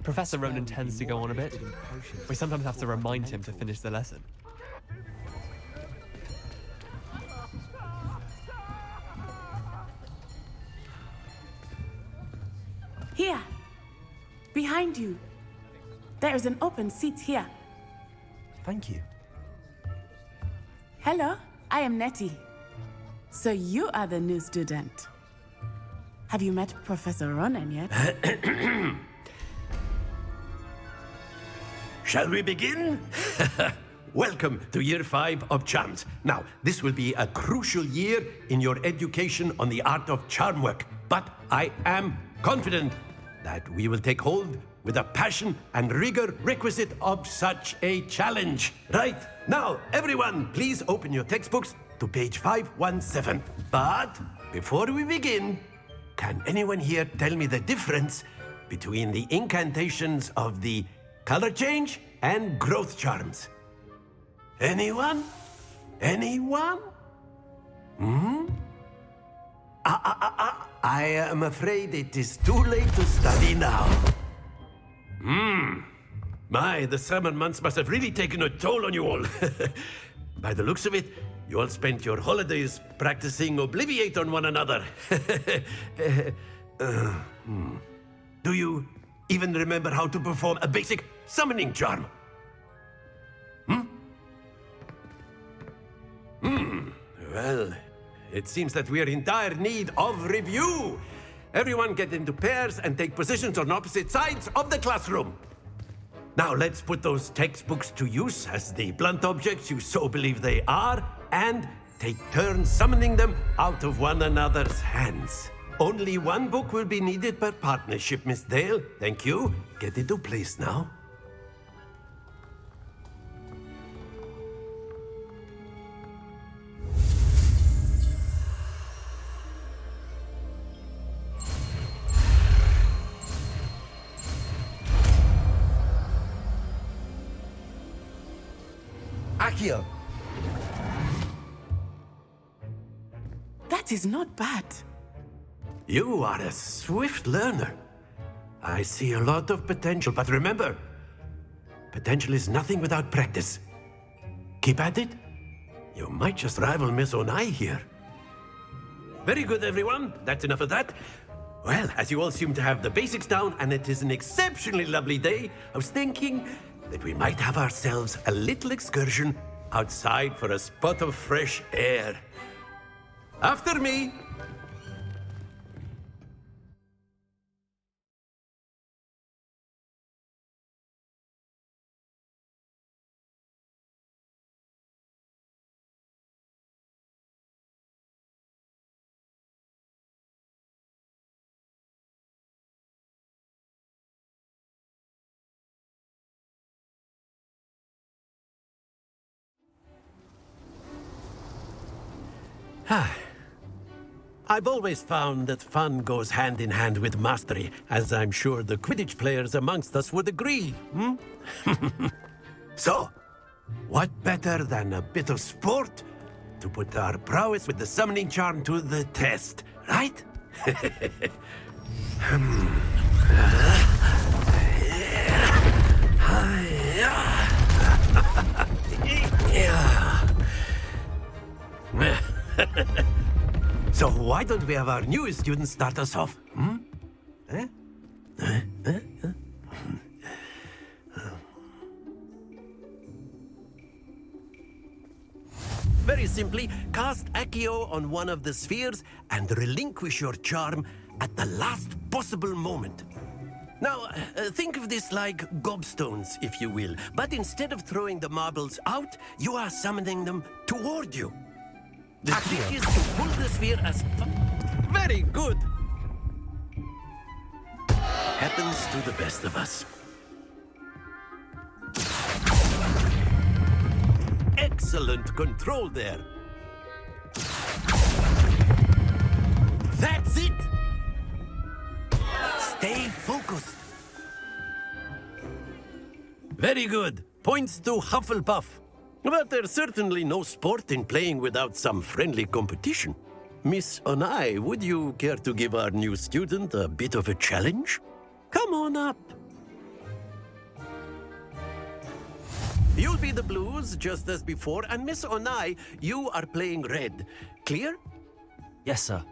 Professor Ronan tends to go on a bit. We sometimes have to remind him to finish the lesson. Here, behind you. There is an open seat here. Thank you. Hello, I am Nettie. So you are the new student. Have you met Professor Ronan yet? Shall we begin? Welcome to Year 5 of Charms. Now, this will be a crucial year in your education on the art of charm work, but I am confident that we will take hold with the passion and rigor requisite of such a challenge. Right, now, everyone, please open your textbooks to page 517. But before we begin, can anyone here tell me the difference between the incantations of the color change and growth charms? Anyone? Anyone? I am afraid it is too late to study now. My, the summer months must have really taken a toll on you all. By the looks of it, you all spent your holidays practicing Obliviate on one another. Do you even remember how to perform a basic summoning charm? Well, it seems that we are in dire need of review. Everyone get into pairs and take positions on opposite sides of the classroom. Now let's put those textbooks to use as the blunt objects you so believe they are, and take turns summoning them out of one another's hands. Only one book will be needed per partnership, Miss Dale. Thank you. Get into place now. Accio! That is not bad. You are a swift learner. I see a lot of potential, but remember, potential is nothing without practice. Keep at it. You might just rival Miss Onai here. Very good, everyone. That's enough of that. Well, as you all seem to have the basics down, and it is an exceptionally lovely day, I was thinking that we might have ourselves a little excursion outside for a spot of fresh air. After me. I've always found that fun goes hand in hand with mastery, as I'm sure the Quidditch players amongst us would agree. So, what better than a bit of sport to put our prowess with the summoning charm to the test, right? So why don't we have our newest student start us off? Very simply, cast Accio on one of the spheres and relinquish your charm at the last possible moment. Now, think of this like gobstones, if you will, but instead of throwing the marbles out, you are summoning them toward you. The trick is to pull the sphere as very good. Happens to the best of us. Excellent control there. That's it. Stay focused. Very good. Points to Hufflepuff. But there's certainly no sport in playing without some friendly competition. Miss Onai, would you care to give our new student a bit of a challenge? Come on up. You'll be the blues just as before, and Miss Onai, you are playing red. Clear? Yes, sir.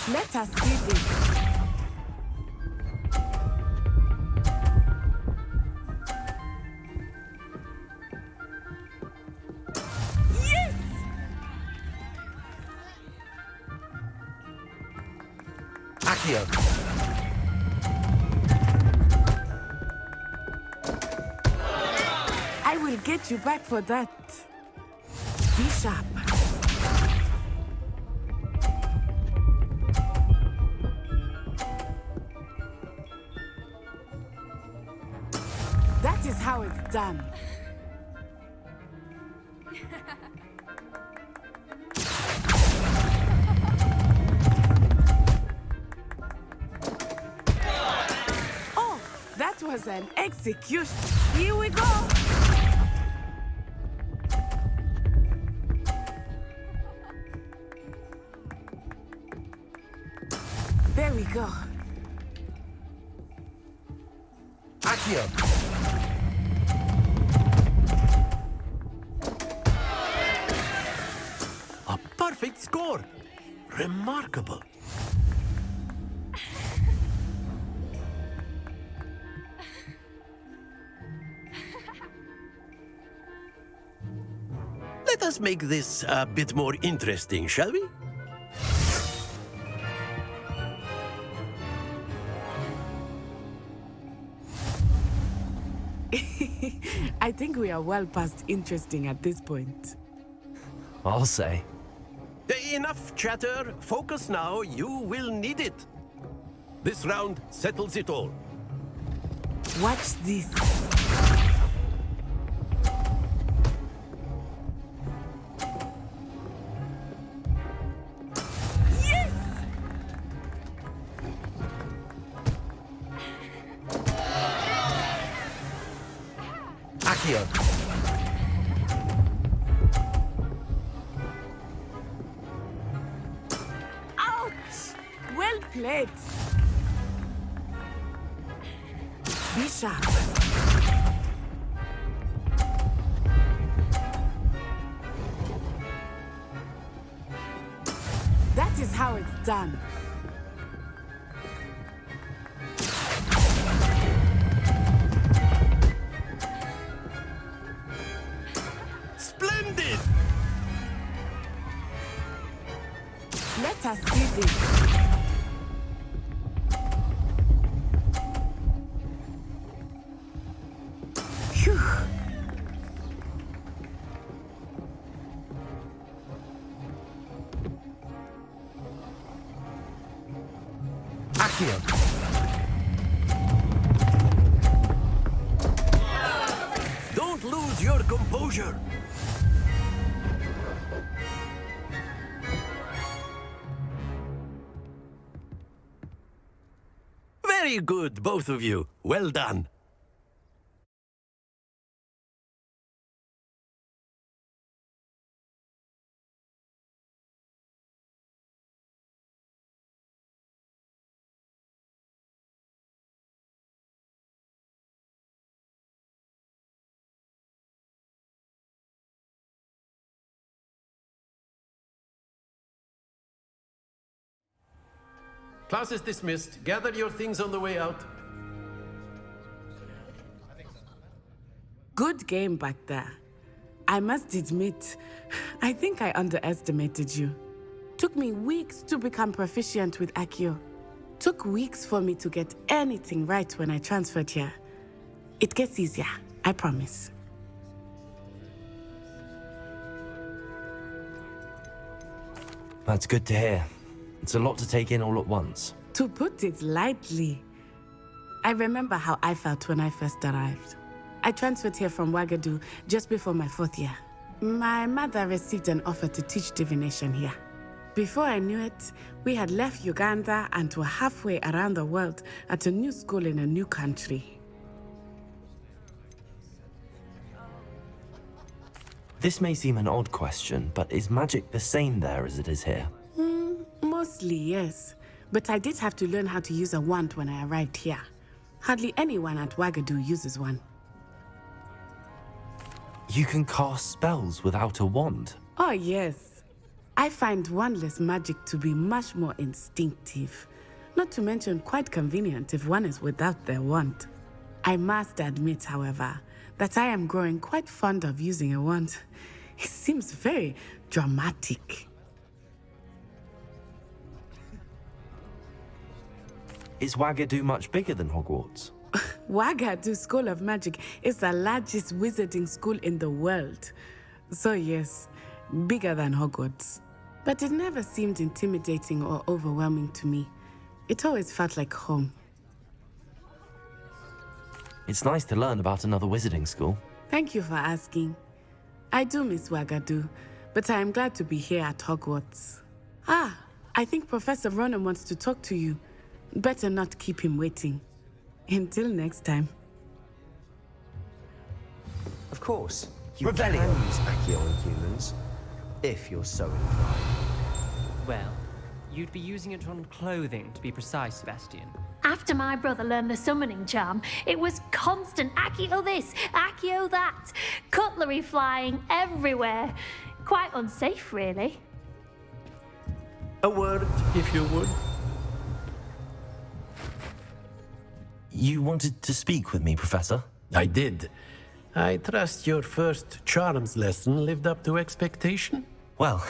Let us see this. Yes! Accio. I will get you back for that. Be sharp. That is how it's done. Oh, that was an execution. Here we go. There we go. Accio. A perfect score. Remarkable. Let us make this a bit more interesting, shall we? I think we are well past interesting at this point. I'll say. Enough chatter. Focus now. You will need it. This round settles it all. Watch this. Yes! Accio. Ouch! Well played. Be sharp. That is how it's done. Splendid! Let us see this. Phew. Accio. Don't lose your composure. Very good, both of you. Well done. Class is dismissed. Gather your things on the way out. Good game back there. I must admit, I think I underestimated you. Took me weeks to become proficient with Accio. Took weeks for me to get anything right when I transferred here. It gets easier, I promise. That's good to hear. It's a lot to take in all at once. To put it lightly, I remember how I felt when I first arrived. I transferred here from Ouagadougou just before my 4th year. My mother received an offer to teach divination here. Before I knew it, we had left Uganda and were halfway around the world at a new school in a new country. This may seem an odd question, but is magic the same there as it is here? Mostly, yes. But I did have to learn how to use a wand when I arrived here. Hardly anyone at Wagadu uses one. You can cast spells without a wand. Oh, yes. I find wandless magic to be much more instinctive. Not to mention quite convenient if one is without their wand. I must admit, however, that I am growing quite fond of using a wand. It seems very dramatic. Is Wagadu much bigger than Hogwarts? Wagadu School of Magic is the largest wizarding school in the world. So yes, bigger than Hogwarts. But it never seemed intimidating or overwhelming to me. It always felt like home. It's nice to learn about another wizarding school. Thank you for asking. I do miss Wagadu, but I am glad to be here at Hogwarts. Ah, I think Professor Ronan wants to talk to you. Better not keep him waiting. Until next time. Of course, you Revelio. can use Accio on humans, if you're so inclined. Well, you'd be using it on clothing, to be precise, Sebastian. After my brother learned the summoning charm, it was constant Accio this, Accio that. Cutlery flying everywhere. Quite unsafe, really. A word, if you would. You wanted to speak with me, Professor? I did. I trust your first charms lesson lived up to expectation? Well,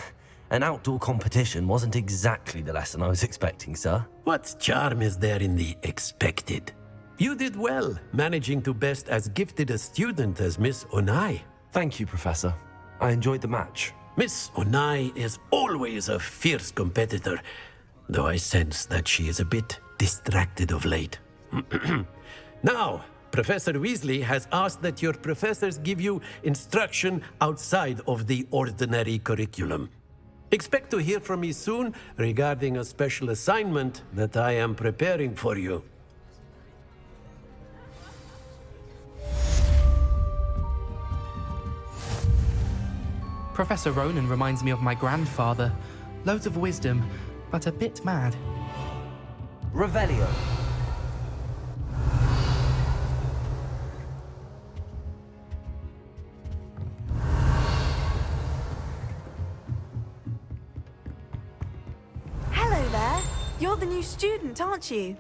an outdoor competition wasn't exactly the lesson I was expecting, sir. What charm is there in the expected? You did well, managing to best as gifted a student as Miss Onai. Thank you, Professor. I enjoyed the match. Miss Onai is always a fierce competitor, though I sense that she is a bit distracted of late. Now, Professor Weasley has asked that your professors give you instruction outside of the ordinary curriculum. Expect to hear from me soon regarding a special assignment that I am preparing for you. Professor Ronan reminds me of my grandfather. Loads of wisdom, but a bit mad. Revelio. Hello there. You're the new student, aren't you?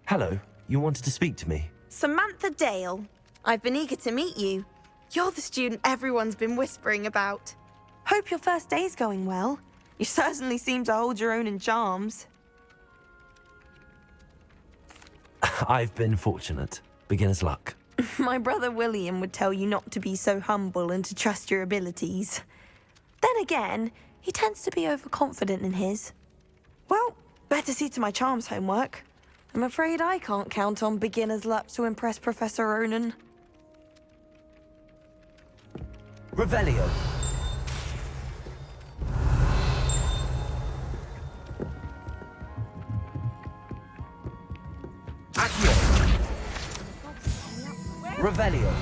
Hello. You wanted to speak to me? Samantha Dale. I've been eager to meet you. You're the student everyone's been whispering about. Hope your first day's going well. You certainly seem to hold your own in charms. I've been fortunate. Beginner's luck. My brother William would tell you not to be so humble and to trust your abilities. Then again, he tends to be overconfident in his. Well, better see to my charms homework. I'm afraid I can't count on beginner's luck to impress Professor Ronan. Revelio. Accio. Revelio.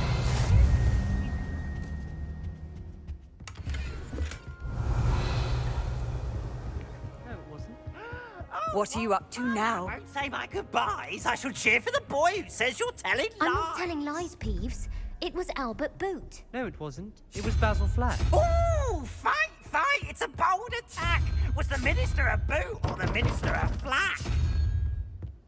What are you up to now? I won't say my goodbyes. I shall cheer for the boy who says you're telling lies. I'm not telling lies, Peeves. It was Albert Boot. No, it wasn't. It was Basil Flack. Ooh, fight! It's a bold attack. Was the minister a boot or the minister a flack?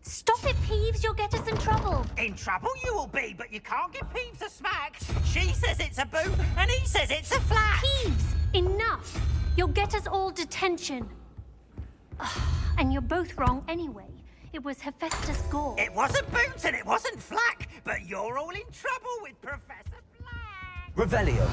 Stop it, Peeves. You'll get us in trouble. In trouble you will be, but you can't give Peeves a smack. She says it's a boot and he says it's a flack. Peeves, enough. You'll get us all detention. And you're both wrong anyway. It was Hephaestus Gore. It wasn't boot and it wasn't flack, but you're all in trouble with Professor Flack. Revelio.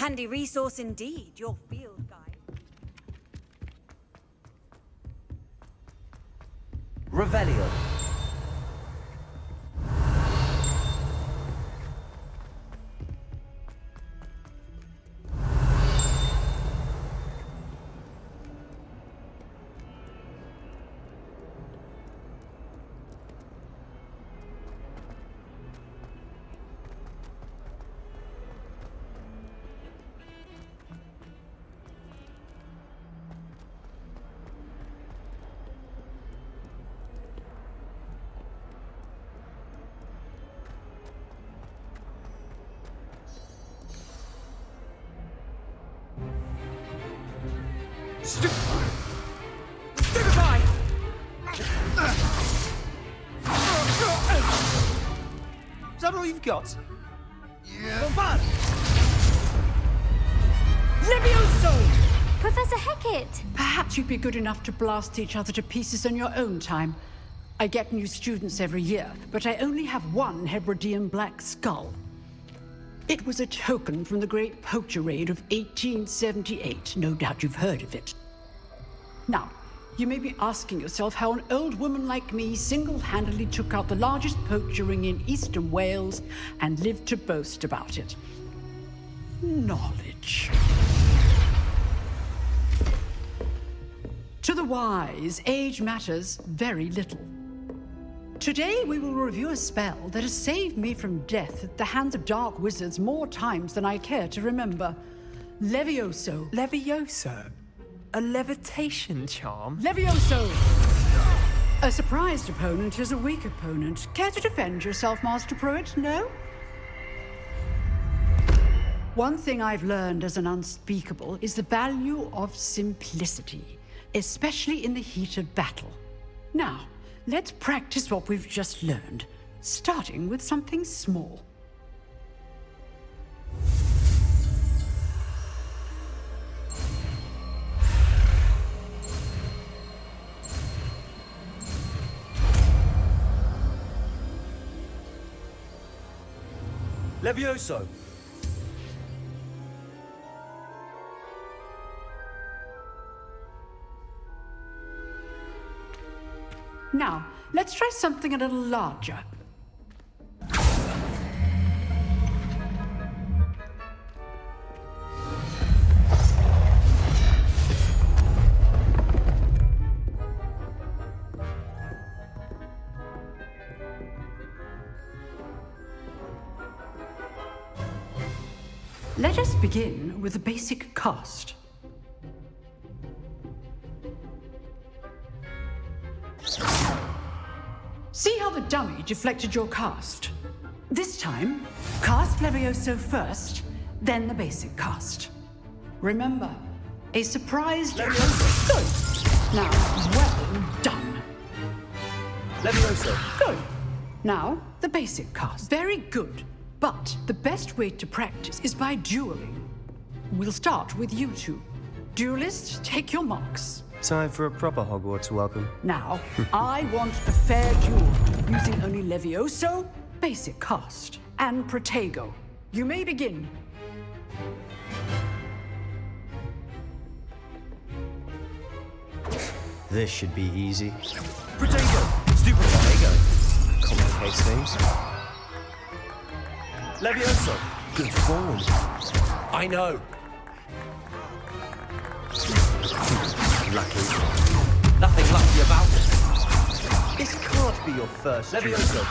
Handy resource indeed, your field guide. Revelio. Stupefy! Is that all you've got? Yeah. Bombard! Levioso! Professor Hecat! Perhaps you'd be good enough to blast each other to pieces in your own time. I get new students every year, but I only have one Hebridean black skull. It was a token from the Great Poacher Raid of 1878. No doubt you've heard of it. Now, you may be asking yourself how an old woman like me single-handedly took out the largest poacher ring in eastern Wales and lived to boast about it. Knowledge. To the wise, age matters very little. Today we will review a spell that has saved me from death at the hands of dark wizards more times than I care to remember. Levioso. Levioso? A levitation charm? Levioso! A surprised opponent is a weak opponent. Care to defend yourself, Master Pruitt? No? One thing I've learned as an unspeakable is the value of simplicity, especially in the heat of battle. Now, let's practice what we've just learned, starting with something small. Levioso. Now, let's try something a little larger. Let us begin with the basic cast. See how the dummy deflected your cast? This time, cast Levioso first, then the basic cast. Remember, a surprise Levioso. Good. Now, well done. Levioso. Good. Now, the basic cast. Very good. But the best way to practice is by dueling. We'll start with you two. Duelists, take your marks. Time for a proper Hogwarts welcome. Now, I want a fair duel, using only Levioso, basic cast, and Protego. You may begin. This should be easy. Protego. Stupid Protego. Complicates things. Levioso. Good form. I know. Lucky. Nothing lucky about it. This can't be your first. Levioso.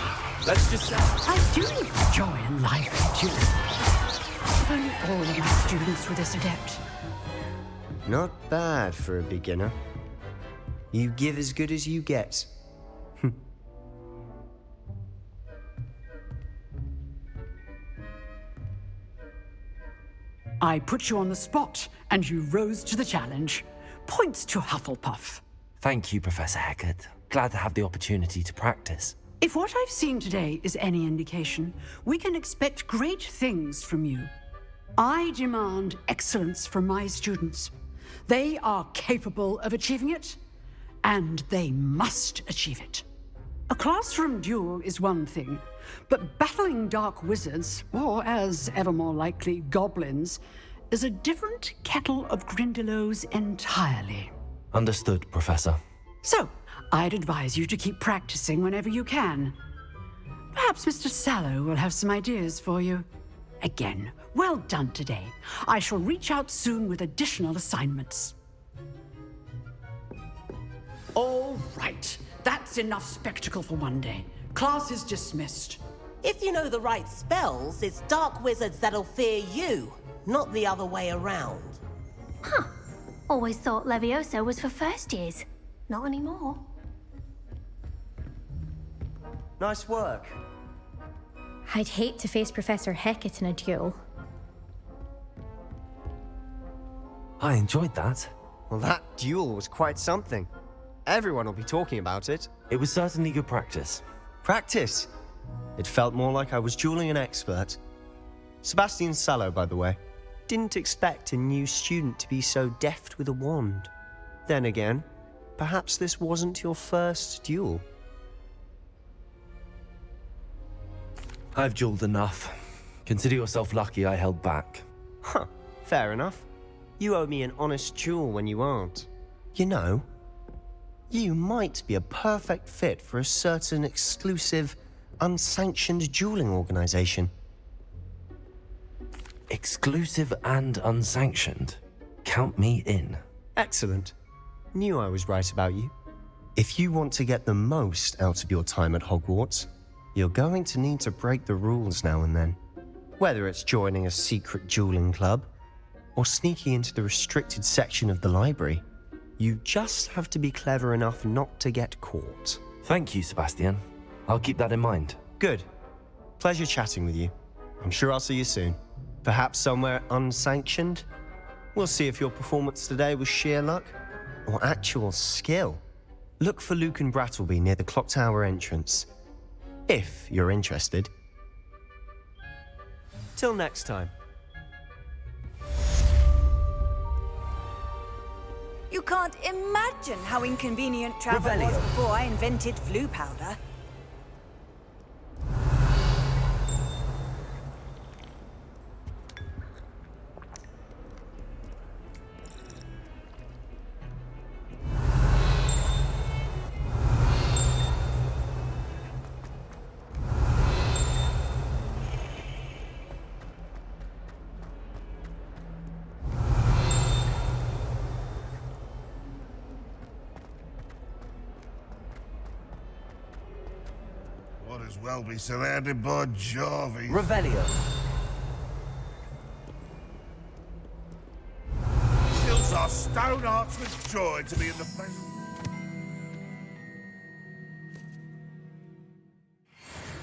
Let's just say. I do enjoy a lively duel. If only all of my students were this adept. Not bad for a beginner. You give as good as you get. I put you on the spot, and you rose to the challenge. Points to Hufflepuff. Thank you, Professor Hecat. Glad to have the opportunity to practice. If what I've seen today is any indication, we can expect great things from you. I demand excellence from my students. They are capable of achieving it, and they must achieve it. A classroom duel is one thing, but battling dark wizards, or as ever more likely, goblins, is a different kettle of Grindylows entirely. Understood, Professor. So, I'd advise you to keep practicing whenever you can. Perhaps Mr. Sallow will have some ideas for you. Again, well done today. I shall reach out soon with additional assignments. All right. That's enough spectacle for one day. Class is dismissed. If you know the right spells, it's dark wizards that'll fear you, not the other way around. Huh. Always thought Levioso was for first years. Not anymore. Nice work. I'd hate to face Professor Hecat in a duel. I enjoyed that. Well, that duel was quite something. Everyone will be talking about it. It was certainly good practice. Practice? It felt more like I was dueling an expert. Sebastian Sallow, by the way. Didn't expect a new student to be so deft with a wand. Then again, perhaps this wasn't your first duel. I've dueled enough. Consider yourself lucky I held back. Huh, fair enough. You owe me an honest duel when you aren't. You know, you might be a perfect fit for a certain exclusive, unsanctioned dueling organization. Exclusive and unsanctioned? Count me in. Excellent. Knew I was right about you. If you want to get the most out of your time at Hogwarts, you're going to need to break the rules now and then. Whether it's joining a secret dueling club, or sneaking into the restricted section of the library, you just have to be clever enough not to get caught. Thank you, Sebastian. I'll keep that in mind. Good. Pleasure chatting with you. I'm sure I'll see you soon. Perhaps somewhere unsanctioned? We'll see if your performance today was sheer luck or actual skill. Look for Luke and Brattleby near the clock tower entrance, if you're interested. Till next time. You can't imagine how inconvenient travel was before I invented flu powder. Might as well be surrounded by Jarvis. Revelio. Fills our stone hearts with joy to be in the place.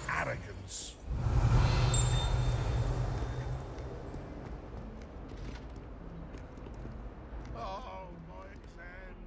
Arrogance. Oh, my exams.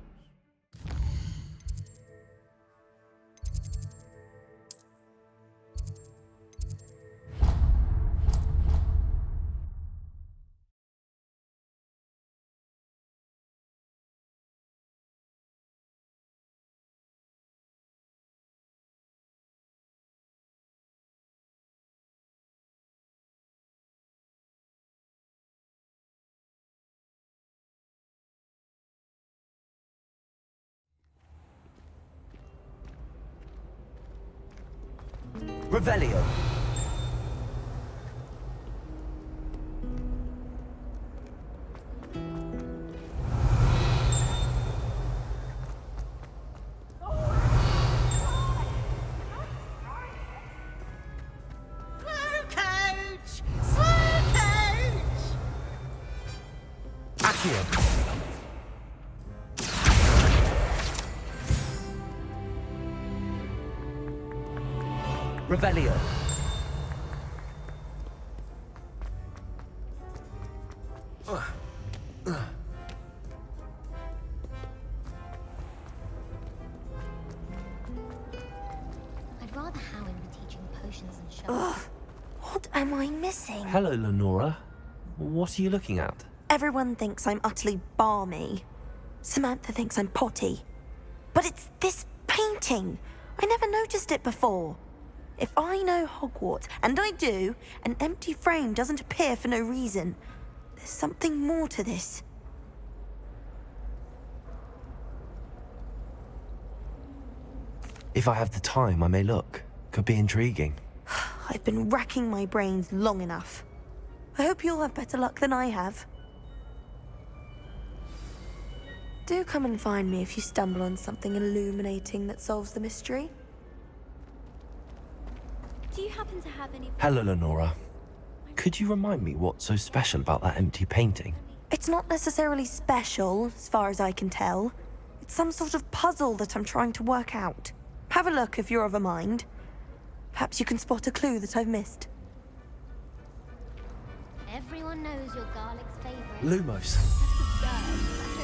Revelio. Revelio. I'd rather Howin be teaching potions and shows. Ugh, what am I missing? Hello, Lenora. What are you looking at? Everyone thinks I'm utterly balmy. Samantha thinks I'm potty. But it's this painting. I never noticed it before. If I know Hogwarts, and I do, an empty frame doesn't appear for no reason. There's something more to this. If I have the time, I may look. Could be intriguing. I've been racking my brains long enough. I hope you'll have better luck than I have. Do come and find me if you stumble on something illuminating that solves the mystery. Do you happen to have any... Hello, Lenora. Could you remind me what's so special about that empty painting? It's not necessarily special, as far as I can tell. It's some sort of puzzle that I'm trying to work out. Have a look if you're of a mind. Perhaps you can spot a clue that I've missed. Everyone knows your garlic's favorite. Lumos.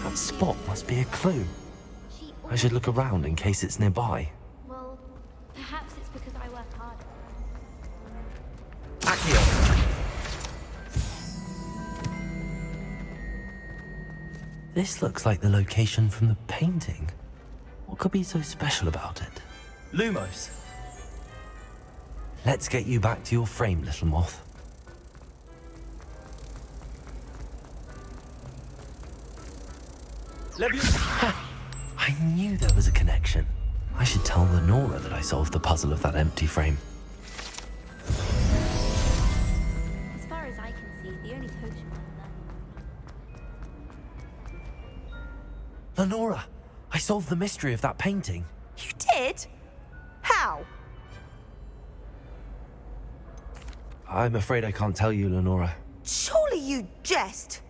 That spot must be a clue. I should look around in case it's nearby. Well, perhaps it's because I work hard. Accio! This looks like the location from the painting. What could be so special about it? Lumos! Let's get you back to your frame, little moth. I knew there was a connection. I should tell Lenora that I solved the puzzle of that empty frame. As far as I can see, the only potion left. Lenora, I solved the mystery of that painting. You did? How? I'm afraid I can't tell you, Lenora. Surely you jest.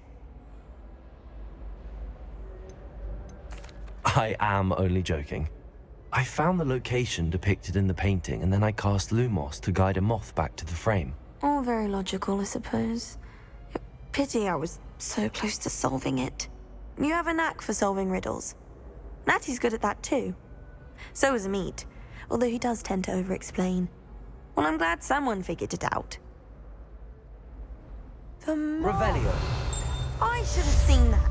I am only joking. I found the location depicted in the painting, and then I cast Lumos to guide a moth back to the frame. All very logical, I suppose. Pity I was so close to solving it. You have a knack for solving riddles. Natty's good at that too. So is Meat, although he does tend to over-explain. Well, I'm glad someone figured it out. The moth. Revelio. I should have seen that.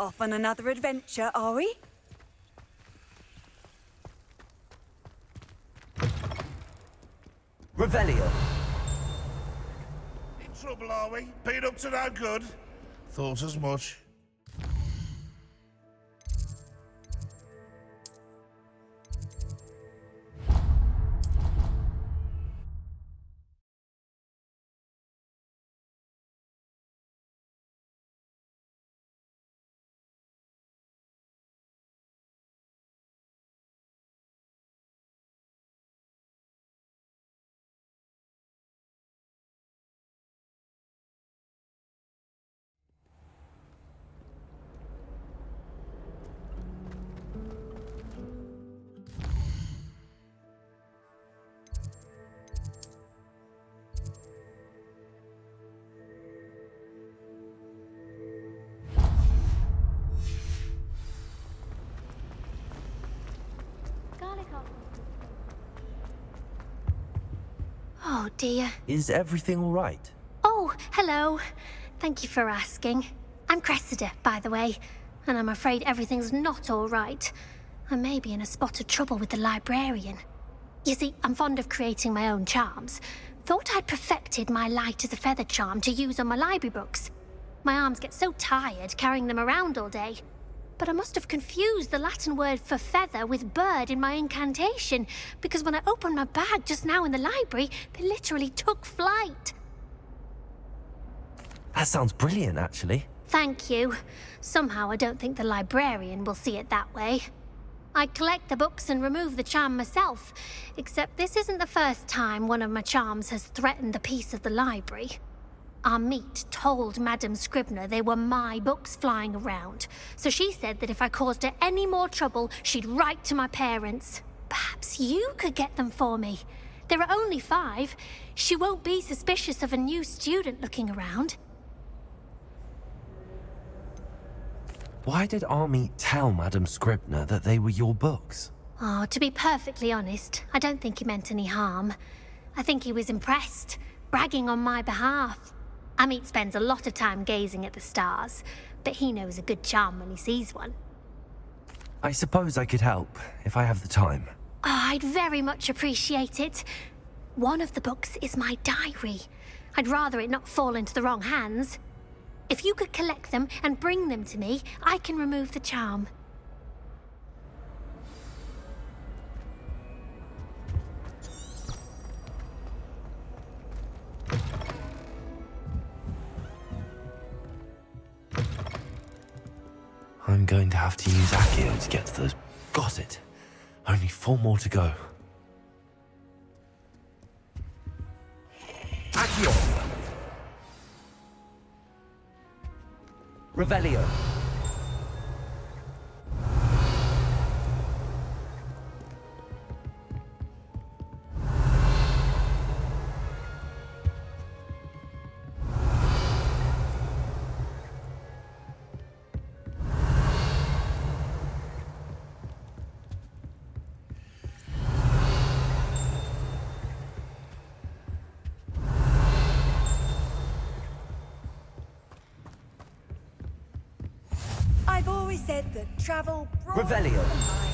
Off on another adventure, are we? Revelio. In trouble, are we? Been up to no good? Thought as much. Oh dear. Is everything all right? Oh, hello. Thank you for asking. I'm Cressida, by the way, and I'm afraid everything's not all right. I may be in a spot of trouble with the librarian. You see, I'm fond of creating my own charms. Thought I'd perfected my light as a feather charm to use on my library books. My arms get so tired carrying them around all day. But I must have confused the Latin word for feather with bird in my incantation, because when I opened my bag just now in the library, they literally took flight. That sounds brilliant, actually. Thank you. Somehow I don't think the librarian will see it that way. I collect the books and remove the charm myself, except this isn't the first time one of my charms has threatened the peace of the library. Our Meat told Madame Scribner they were my books flying around, so she said that if I caused her any more trouble, she'd write to my parents. Perhaps you could get them for me. There are only 5. She won't be suspicious of a new student looking around. Why did Army tell Madam Scribner that they were your books? Oh, to be perfectly honest, I don't think he meant any harm. I think he was impressed, bragging on my behalf. Amit spends a lot of time gazing at the stars, but he knows a good charm when he sees one. I suppose I could help, if I have the time. Oh, I'd very much appreciate it. One of the books is my diary. I'd rather it not fall into the wrong hands. If you could collect them and bring them to me, I can remove the charm. I'm going to have to use Accio to get to those. Got it. Only 4 more to go. Accio! Revelio. I've always said that travel broadens Revelio. the mind.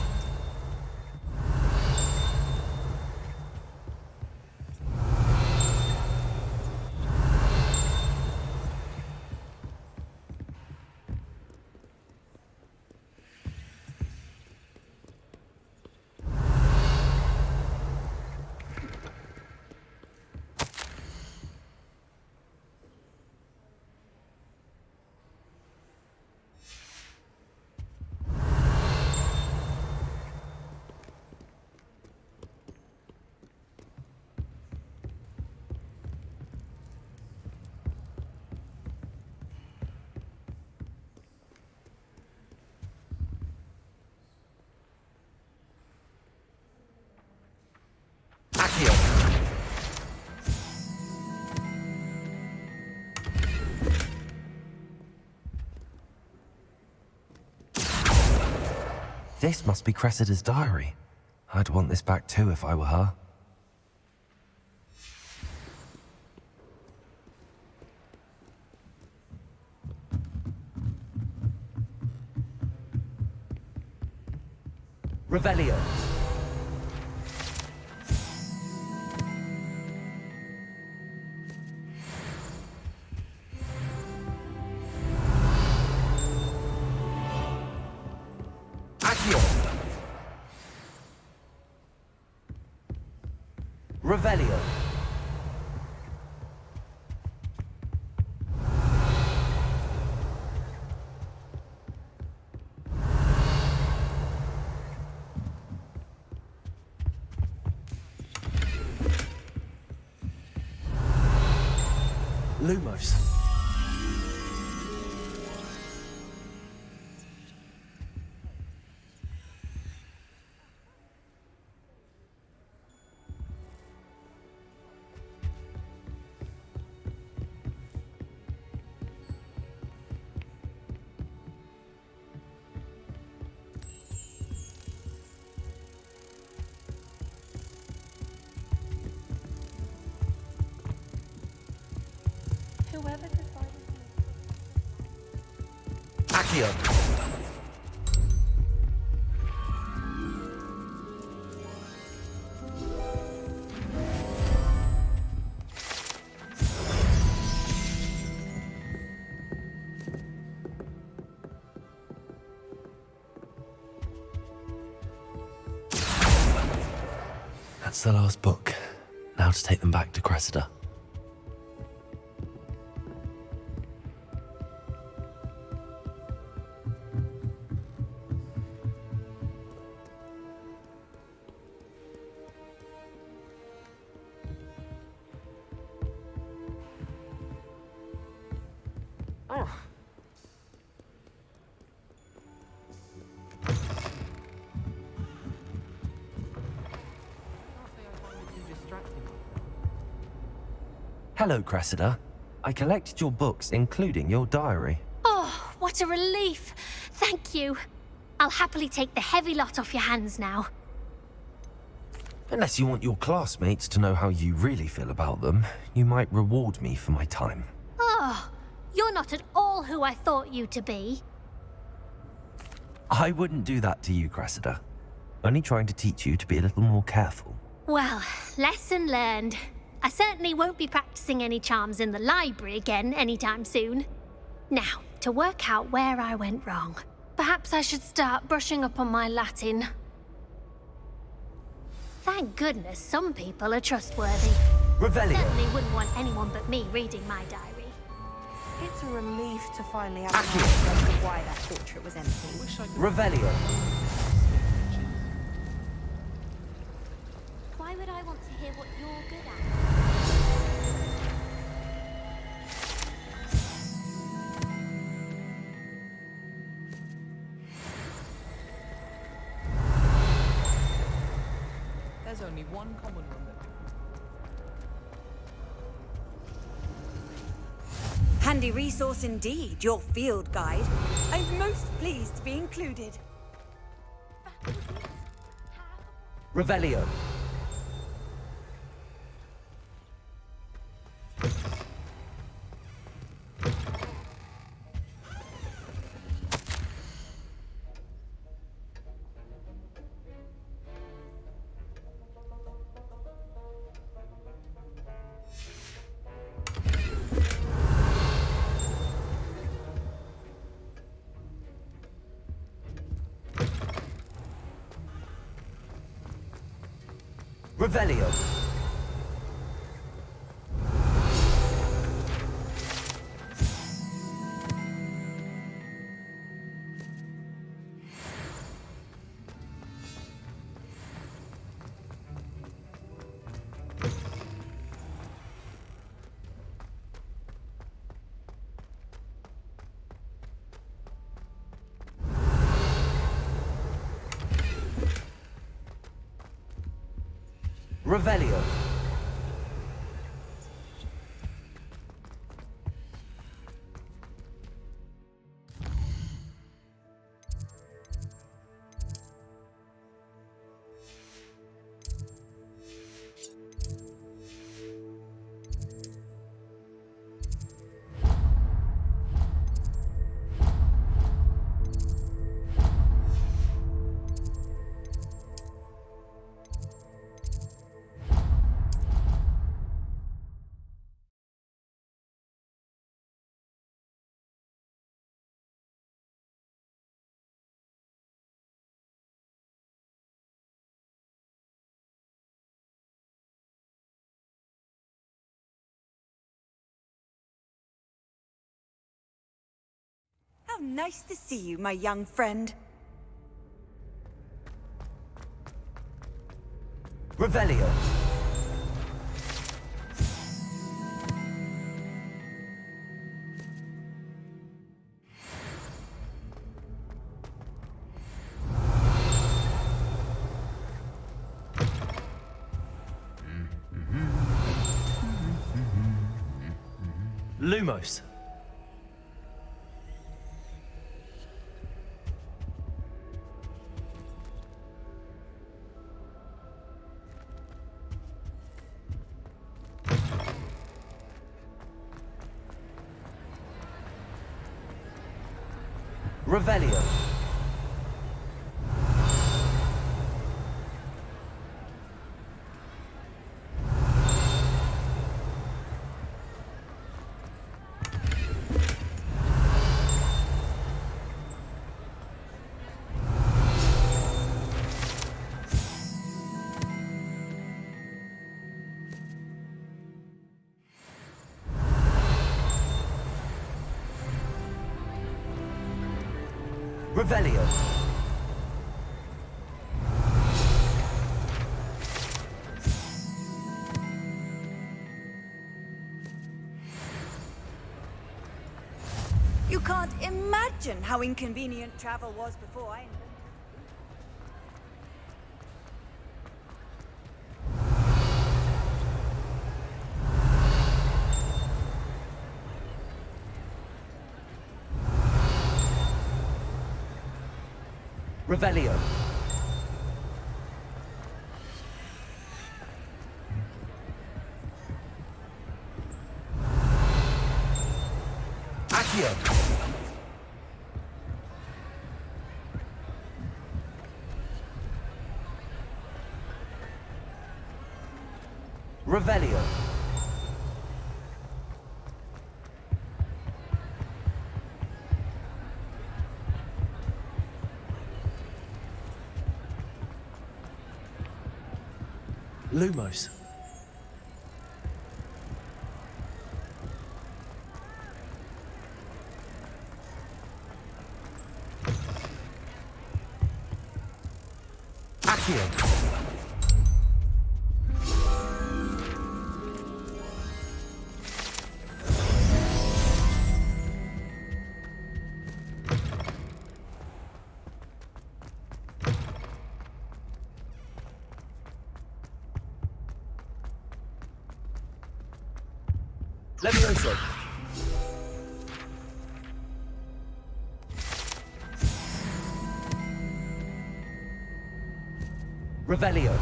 This must be Cressida's diary. I'd want this back too if I were her. Revelio. Accio. Revelio. Lumos. Whoever could find Accio. That's the last book. Now to take them back to Cressida. Hello, Cressida. I collected your books, including your diary. Oh, what a relief. Thank you. I'll happily take the heavy lot off your hands now. Unless you want your classmates to know how you really feel about them, you might reward me for my time. Oh, you're not at all who I thought you to be. I wouldn't do that to you, Cressida. Only trying to teach you to be a little more careful. Well, lesson learned. I certainly won't be practicing any charms in the library again anytime soon. Now, to work out where I went wrong. Perhaps I should start brushing up on my Latin. Thank goodness some people are trustworthy. Revelio. Certainly wouldn't want anyone but me reading my diary. It's a relief to finally have an answer as to why that portrait was empty. Revelio. Why would I want to hear what you're good at? There's only one common room that... Handy resource indeed, your field guide. I'm most pleased to be included. Revelio. Revelio. Revelio. How nice to see you, my young friend. Revelio. Lumos. Revelio. Revelio. You can't imagine how inconvenient travel was before I... Revelio. Accio. Revelio. Lumos. Accio. Levioso. Revelio.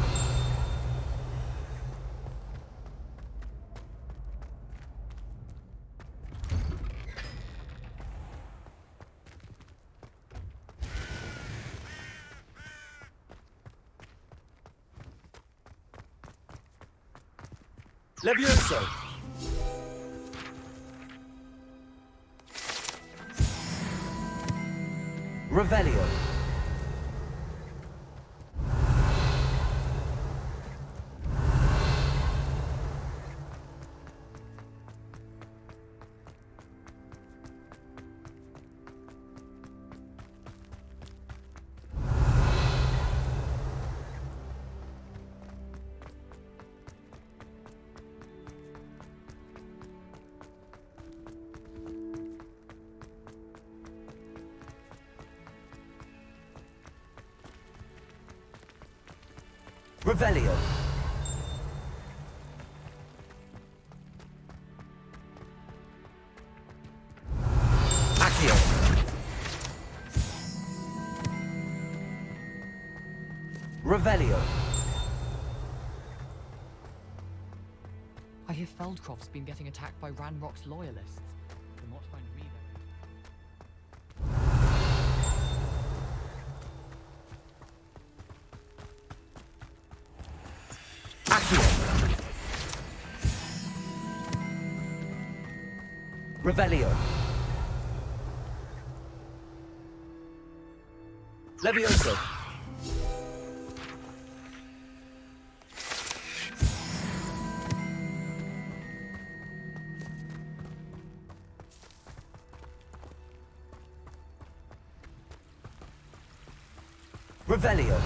Levioso. Revelio. Revelio. Accio. Revelio. I hear Feldcroft's been getting attacked by Ranrock's loyalists. From what find me Revelio. Levioso. Revelio.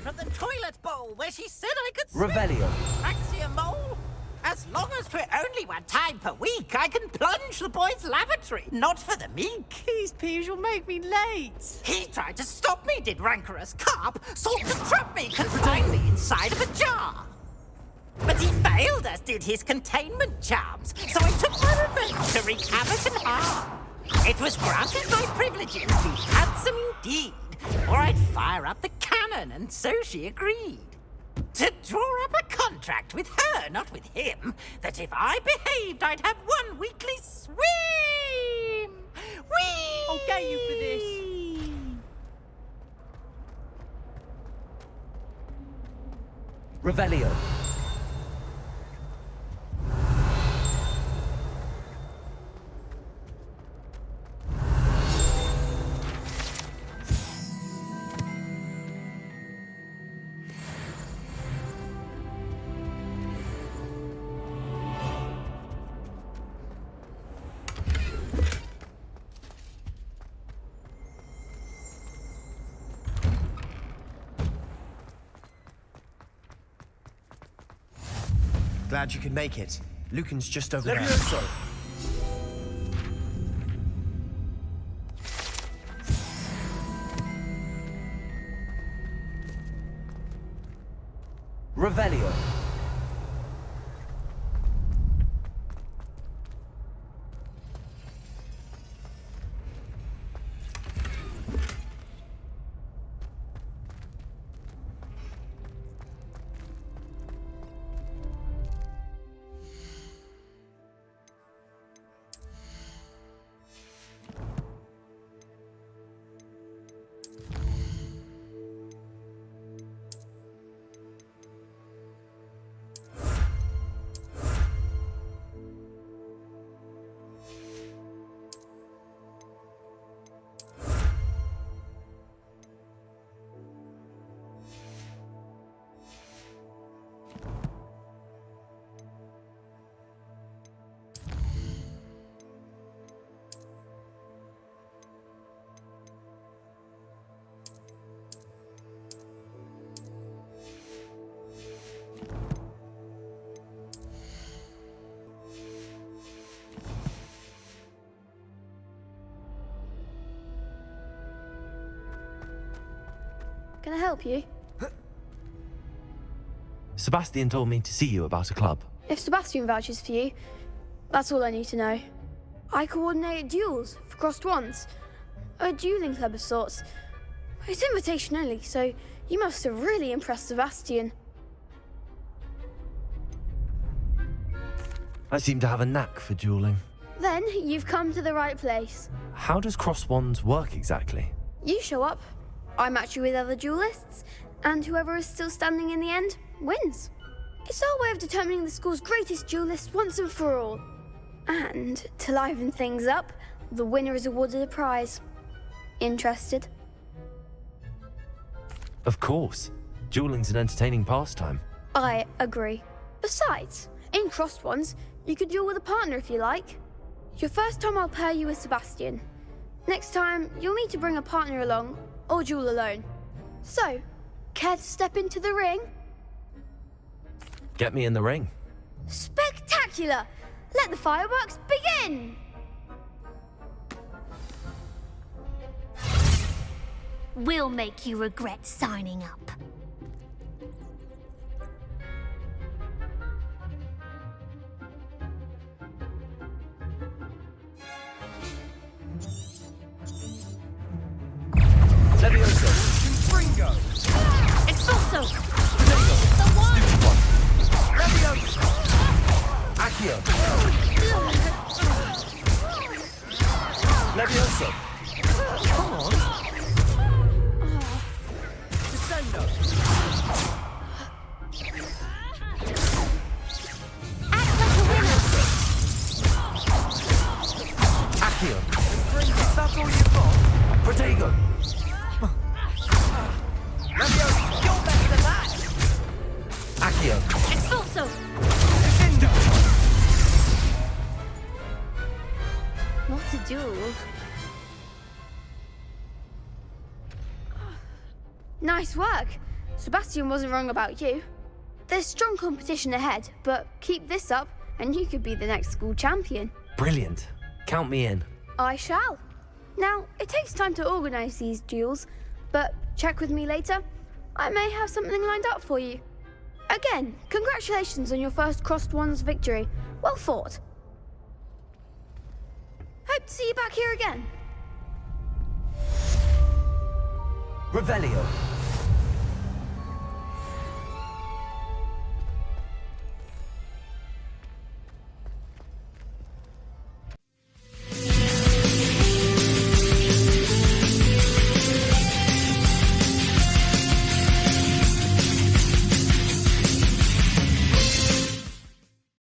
from the toilet bowl where she said I could Revelio. Axiom mole. As long as 'twere only one time per week, I can plunge the boy's lavatory, not for the meek. These peeves will make me late. He tried to stop me, did rancorous carp, sought to trap me, confine me inside of a jar. But he failed, as did his containment charms, so I took my revenge to wreak havoc and harm. It was granted my privileges, be handsome indeed, or I'd fire up the cannon, and so she agreed. To draw up a contract with her, not with him, that if I behaved, I'd have one weekly swim! Whee! I'll get you for this. Revelio. Glad you could make it. Lucan's just over there. Levioso! Revelio. Can I help you? Sebastian told me to see you about a club. If Sebastian vouches for you, that's all I need to know. I coordinate duels for crossed wands. A dueling club of sorts. It's invitation only, so you must have really impressed Sebastian. I seem to have a knack for dueling. Then you've come to the right place. How does cross wands work exactly? You show up, I match you with other duelists, and whoever is still standing in the end wins. It's our way of determining the school's greatest duelist once and for all. And to liven things up, the winner is awarded a prize. Interested? Of course. Dueling's an entertaining pastime. I agree. Besides, in crossed ones, you could duel with a partner if you like. Your first time I'll pair you with Sebastian. Next time, you'll need to bring a partner along, or duel alone. So, care to step into the ring? Get me in the ring. Spectacular! Let the fireworks begin! We'll make you regret signing up. Levioso. Fringo. Exorso! The one. Stupid one. Levioso. Accio. Levioso. Come on. Descendo. Act like a winner! Accio. Is that all you've got? Protego. Levioso, you're better than that! Accio. Exorso! What a duel. Nice work. Sebastian wasn't wrong about you. There's strong competition ahead, but keep this up and you could be the next school champion. Brilliant. Count me in. I shall. Now, it takes time to organise these duels, but check with me later. I may have something lined up for you. Again, congratulations on your first crossed wands victory. Well fought. Hope to see you back here again. Revelio.